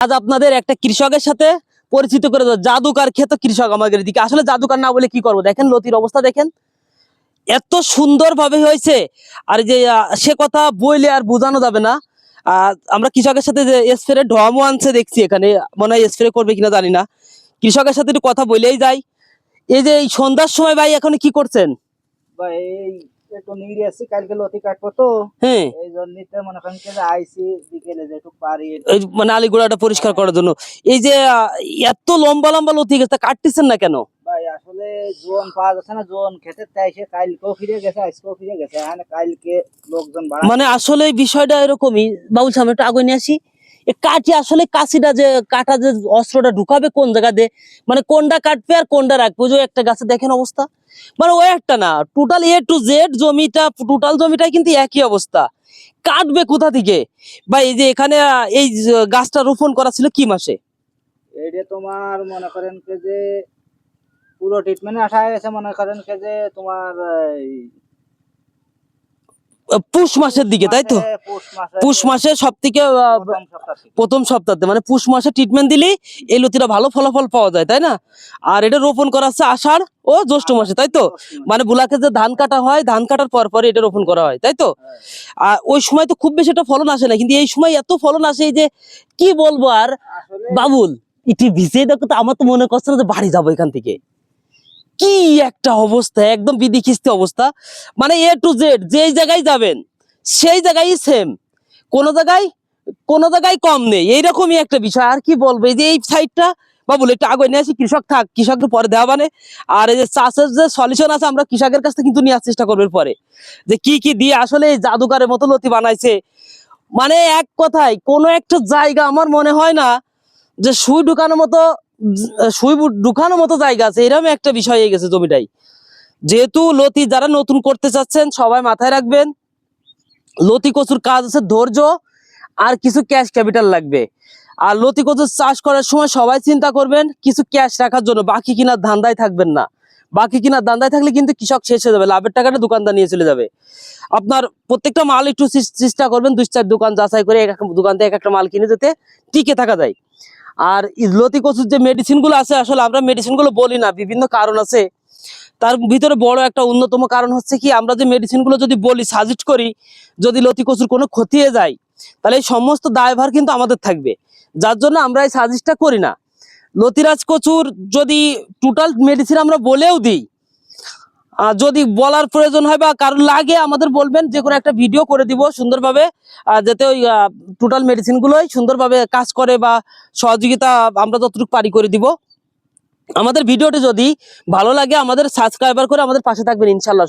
আজ আপনাদের একটা কৃষকের সাথে পরিচিত করে দেবো। জাদুকার খেত কৃষক আমাদের দিকে। আসলে জাদুকার না বলে কি করবো, দেখেন লতির অবস্থা দেখেন, এত সুন্দর ভাবে হয়েছে। আর যে সে কথা বইলে আর বোঝানো যাবে না। আমরা কৃষকের সাথে যে স্প্রে ড্রামও আনছে দেখছি, এখানে মনে হয় স্প্রে করবে কিনা জানি না। কৃষকের সাথে একটু কথা বলেই যাই। এই যে এই সন্ধ্যার সময় ভাই এখন কি করছেন? ভাই এই একটু নিয়ে আসছি, কালকে লতি কাটবো তো, হ্যাঁ, এই জন্যতে মনে করেন যে আইসি বিকেলে যেটুকু পারি। এই মানে আলিগুড়াটা পরিষ্কার করার জন্য। এই যে এত লম্বা লম্বা লতি গেছে, কাটতেছেন না কেন? ভাই আসলে জোন পাওয়া যাচ্ছে না, জোন খেতে চাইছে, কালকেও ফিরে গেছে, আজকেও ফিরে গেছে, মানে কালকে লোকজন মানে আসলে এই বিষয়টা এরকমই। বাবুল সামনে একটু আগে নিয়ে আসি। এ কাঠি আসলে কাছিটা যে কাটা যে অস্ত্রটা ঢুকাবে কোন জায়গাতে, মানে কোনটা কাটবে আর কোনটা রাখবে, ওই যে একটা গাছে দেখেন অবস্থা। মানে ওই একটা না, টোটাল এ টু জেড জমিটা, টোটাল জমিটাই কিন্তু একই অবস্থা। কাটবে কোথা থেকে? বা এই যে এখানে এই গাছটা রোপণ করা ছিল কি মাসে? এইটা তোমার মনে করেন যে পুরো ট্রিটমেন্টে আসা গেছে, মনে করেন যে তোমার পুষ মাসের দিকে, তাই তো? পুষ মাসে সব থেকে প্রথম সপ্তাহে, মানে পুষ মাসে ট্রিটমেন্ট দিলেই এই লতিটা ভালো ফলাফল পাওয়া যায়, তাই না? আর এটা রোপণ করা হচ্ছে আষাঢ় ও জ্যৈষ্ঠ মাসে, তাই তো? মানে বুলাকে যে ধান কাটা হয়, ধান কাটার পর পরে এটা রোপণ করা হয়, তাই তো? আর ওই সময় তো খুব বেশি একটা ফলন আসে না, কিন্তু এই সময় এত ফলন আসে যে কি বলবো। আর বাবুল ইটি ভিজে দেখো তো, আমার তো মনে করছে না যে বাড়ি যাবো এখান থেকে। কি একটা অবস্থা, একদম বিধিখিস্তি অবস্থা। মানে এ টু জেড যেই জায়গায় যাবেন সেই জায়গায় সেম, কোনো জায়গায় কম নেই, এইরকমই একটা বিষয়। আর কি বলবো, এই যে এই সাইডটা বাবুল একটু আগে নিয়ে আসি, কৃষক থাক, কৃষককে পরে দেওয়া মানে। আর এই যে চাষের যে সলিউশন আছে আমরা কৃষকের কাছ থেকে কিন্তু নেওয়ার চেষ্টা করবো পরে, যে কি কি দিয়ে আসলে এই জাদুকারের মতো লতি বানাইছে। মানে এক কথায় কোনো একটা জায়গা আমার মনে হয় না যে সুই ঢুকানোর মতো জায়গা আছে, এরকম একটা বিষয় হয়ে গেছে জমিটাই। যেহেতু লতি যারা নতুন করতে চাচ্ছেন সবাই মাথায় রাখবেন, লতি কচুর কাজ আছে ধৈর্য আর কিছু ক্যাশ ক্যাপিটাল লাগবে। আর লতি কচুর চাষ করার সময় সবাই চিন্তা করবেন কিছু ক্যাশ রাখার জন্য, বাকি কিনার ধান্দায় থাকবেন না। বাকি কিনার ধান্দায় থাকলে কিন্তু কৃষক শেষ হয়ে যাবে, লাভের টাকাটা দোকানদার নিয়ে চলে যাবে। আপনার প্রত্যেকটা মাল একটু চেষ্টা করবেন 2-4 দোকান যাচাই করে এক দোকান থেকে এক একটা মাল কিনে যেতে টিকে থাকা যায়। আর লতি কচুর যে মেডিসিন গুলো আছে, আসলে আমরা মেডিসিন গুলো বলি না, বিভিন্ন কারণ আছে। তার ভিতরে বড় একটা অন্যতম কারণ হচ্ছে কি, আমরা যে মেডিসিন গুলো যদি বলি, সাজেস্ট করি, যদি লতি কচুর কোনো ক্ষতি হয়ে যায় তাহলে এই সমস্ত দায়ভার কিন্তু আমাদের থাকবে, যার জন্য আমরা এই সাজেস্টটা করি না। লতিরাজ কচুর যদি টোটাল মেডিসিন আমরা বলেও দিই, যদি বলার প্রয়োজন হয় বা কারণ লাগে আমাদের বলবেন, যে কোনো একটা ভিডিও করে দিব সুন্দরভাবে, যাতে ওই টোটাল মেডিসিন গুলোই সুন্দরভাবে কাজ করে বা সহযোগিতা আমরা যতটুকু পারি করে দিব। আমাদের ভিডিওটি যদি ভালো লাগে আমাদের সাবস্ক্রাইবার করে আমাদের পাশে থাকবেন ইনশাল্লাহ।